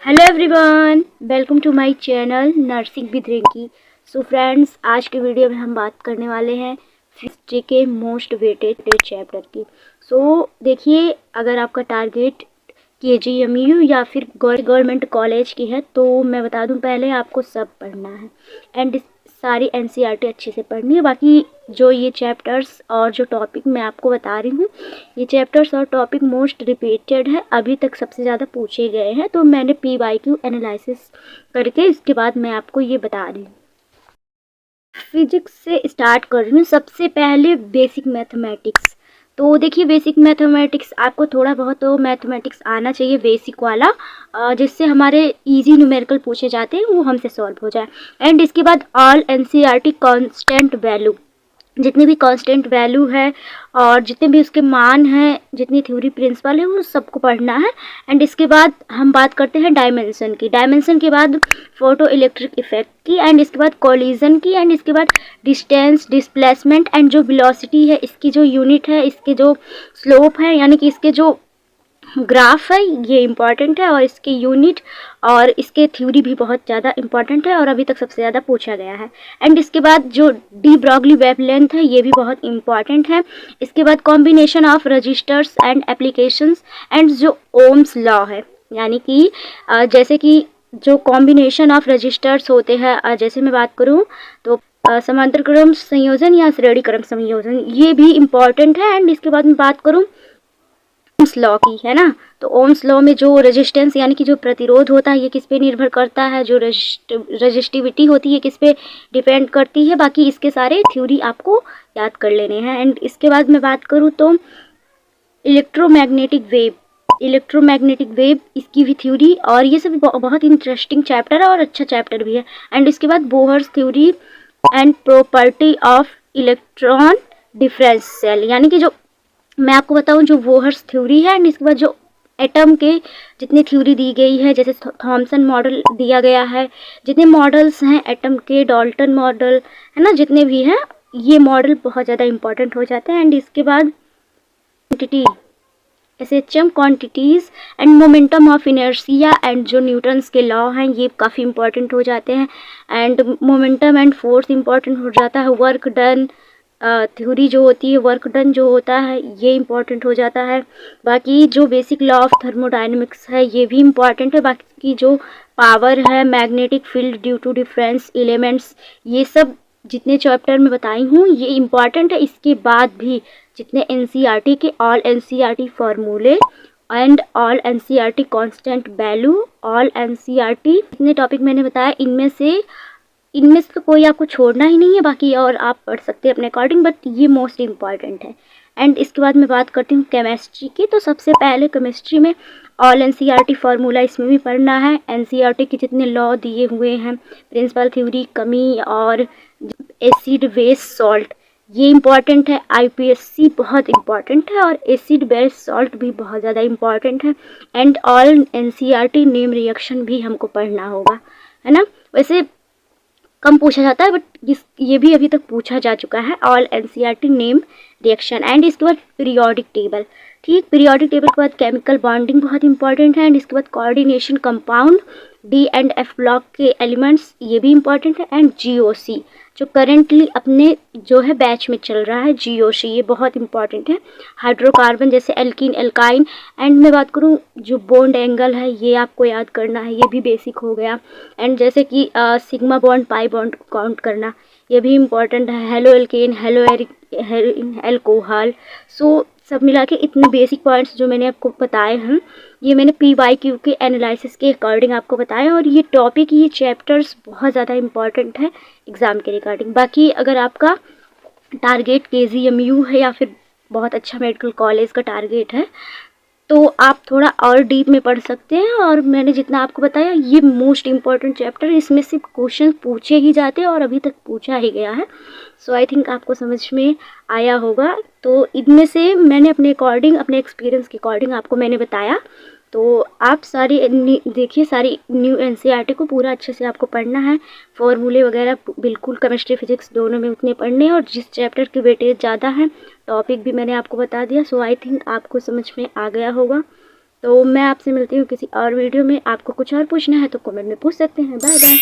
Hello everyone, welcome to my channel nursing with Rinki. So friends, आज के video में हम बात करने वाले हैं हिस्ट्री के मोस्ट वेटेड चैप्टर की। देखिए, अगर आपका टारगेट केजीएमयू या फिर गवर्नमेंट कॉलेज की है तो मैं बता दूं, पहले आपको सब पढ़ना है एंड सारी एनसीईआरटी अच्छे से पढ़नी है। बाकी जो ये चैप्टर्स और जो टॉपिक मैं आपको बता रही हूँ, ये चैप्टर्स और टॉपिक मोस्ट रिपीटेड है, अभी तक सबसे ज़्यादा पूछे गए हैं। तो मैंने पीवाईक्यू एनालिसिस करके इसके बाद मैं आपको ये बता रही हूँ। फिजिक्स से स्टार्ट कर रही हूँ। सबसे पहले बेसिक मैथमेटिक्स। तो देखिए, बेसिक मैथमेटिक्स आपको थोड़ा बहुत तो मैथमेटिक्स आना चाहिए, बेसिक वाला, जिससे हमारे इजी न्यूमेरिकल पूछे जाते हैं वो हमसे सॉल्व हो जाए। एंड इसके बाद ऑल एनसीईआरटी कांस्टेंट वैल्यू, जितनी भी कांस्टेंट वैल्यू है और जितने भी उसके मान हैं, जितनी थ्योरी प्रिंसिपल है, वो सबको पढ़ना है। एंड इसके बाद हम बात करते हैं डायमेंशन की। डायमेंशन के बाद फोटो इलेक्ट्रिक इफेक्ट की, एंड इसके बाद कोलिजन की, एंड इसके बाद डिस्टेंस, डिस्प्लेसमेंट, एंड जो वेलोसिटी है, इसकी जो यूनिट है, इसके जो स्लोप है, यानी कि इसके जो ग्राफ है, ये इम्पॉर्टेंट है, और इसकी यूनिट और इसके थ्योरी भी बहुत ज़्यादा इंपॉर्टेंट है और अभी तक सबसे ज़्यादा पूछा गया है। एंड इसके बाद जो डी ब्रॉगली वेवलेंथ है, ये भी बहुत इंपॉर्टेंट है। इसके बाद combination of registers and applications, and जो ओम्स लॉ है, यानी कि जैसे कि जो कॉम्बिनेशन ऑफ रजिस्टर्स होते हैं, जैसे मैं बात करूँ तो समांतर क्रम संयोजन या श्रेणी क्रम संयोजन, ये भी इम्पॉर्टेंट है। एंड इसके बाद मैं बात करूँ ओम्स लॉ की, है ना, तो ओम्स लॉ में जो रेजिस्टेंस यानी कि जो प्रतिरोध होता है, ये किस पे निर्भर करता है, जो रेजिस्टिविटी होती है किस पे डिपेंड करती है। बाकी इसके सारे थ्योरी आपको याद कर लेने हैं। एंड इसके बाद मैं बात करूँ तो इलेक्ट्रोमैग्नेटिक वेव, इसकी भी थ्योरी, और ये सब बहुत इंटरेस्टिंग चैप्टर है और अच्छा चैप्टर भी है। एंड इसके बाद Bohr's theory and property of electron differential, यानी कि जो मैं आपको बताऊं जो बोहर्स थ्योरी है। एंड इसके बाद जो एटम के जितनी थ्योरी दी गई है, जैसे थॉमसन मॉडल दिया गया है, जितने मॉडल्स हैं एटम के, डाल्टन मॉडल, है ना, जितने भी हैं, ये मॉडल बहुत ज़्यादा इंपॉर्टेंट हो जाते हैं। एंड इसके बाद quantity, SHM quantities, and momentum of inertia, and जो न्यूटन्स के लॉ हैं, ये काफ़ी इंपॉर्टेंट हो जाते हैं। And momentum and force important हो जाता है। वर्क डन थ्योरी जो होती है, वर्क डन जो होता है, ये इम्पॉर्टेंट हो जाता है। बाकी जो बेसिक लॉ ऑफ थर्मोडायनेमिक्स है, ये भी इम्पॉर्टेंट है। बाकी जो पावर है, magnetic field due to difference elements, ये सब जितने चैप्टर में बताई हूँ ये इम्पॉर्टेंट है। इसके बाद भी जितने एनसीईआरटी के ऑल एनसीईआरटी फार्मूले and all NCERT constant value, all NCERT जितने टॉपिक मैंने बताया, इनमें से तो कोई आपको छोड़ना ही नहीं है। बाकी और आप पढ़ सकते हैं अपने अकॉर्डिंग, बट ये मोस्ट इम्पॉर्टेंट है। एंड इसके बाद मैं बात करती हूँ केमिस्ट्री की। तो सबसे पहले केमिस्ट्री में ऑल एनसीईआरटी फार्मूला इसमें भी पढ़ना है। एनसीईआरटी के जितने लॉ दिए हुए हैं, प्रिंसिपल थ्योरी, कमी, और एसिड बेस सॉल्ट, ये इम्पॉर्टेंट है। आईपीएससी बहुत इम्पॉर्टेंट है, और एसिड बेस सॉल्ट भी बहुत ज़्यादा इम्पॉर्टेंट है। And all NCERT name reaction भी हमको पढ़ना होगा, है ना। वैसे कम पूछा जाता है, बट ये भी अभी तक पूछा जा चुका है, all NCERT name reaction. And इसके बाद पीरियोडिक टेबल, ठीक, पीरियोडिक टेबल के बाद केमिकल बॉन्डिंग बहुत इंपॉर्टेंट है। एंड इसके बाद coordination compound, D and F block के एलिमेंट्स, ये भी इंपॉर्टेंट है। एंड जीओसी, जो करेंटली अपने जो है बैच में चल रहा है, जीओसी, ये बहुत इंपॉर्टेंट है। हाइड्रोकार्बन जैसे एल्कीन, एल्काइन। एंड मैं बात करूँ जो बॉन्ड एंगल है, ये आपको याद करना है, ये भी बेसिक हो गया। एंड जैसे कि sigma bond, pi bond count करना, ये भी इम्पॉर्टेंट है। Halo alkane, halo alcohol. So सब मिला के इतने बेसिक पॉइंट्स जो मैंने आपको बताए हैं, ये मैंने पीवाईक्यू के एनालिसिस के अकॉर्डिंग आपको बताया। और ये टॉपिक, ये चैप्टर्स बहुत ज़्यादा इंपॉर्टेंट है एग्ज़ाम के रिगार्डिंग। बाकी अगर आपका टारगेट केजीएमयू है या फिर बहुत अच्छा मेडिकल कॉलेज का टारगेट है, तो आप थोड़ा और डीप में पढ़ सकते हैं। और मैंने जितना आपको बताया, ये मोस्ट इम्पॉर्टेंट चैप्टर, इसमें सिर्फ क्वेश्चन पूछे ही जाते हैं और अभी तक पूछा ही गया है। सो आई थिंक आपको समझ में आया होगा। तो इनमें से मैंने अपने अकॉर्डिंग, अपने एक्सपीरियंस के अकॉर्डिंग आपको मैंने बताया। तो आप सारी देखिए, सारी न्यू एनसीईआरटी को पूरा अच्छे से आपको पढ़ना है। फॉर्मूले वगैरह बिल्कुल केमिस्ट्री फिजिक्स दोनों में उतने पढ़ने हैं, और जिस चैप्टर की वेटेज ज़्यादा है, टॉपिक भी मैंने आपको बता दिया। सो आई थिंक आपको समझ में आ गया होगा। तो मैं आपसे मिलती हूँ किसी और वीडियो में। आपको कुछ और पूछना है तो कमेंट में पूछ सकते हैं। Bye bye.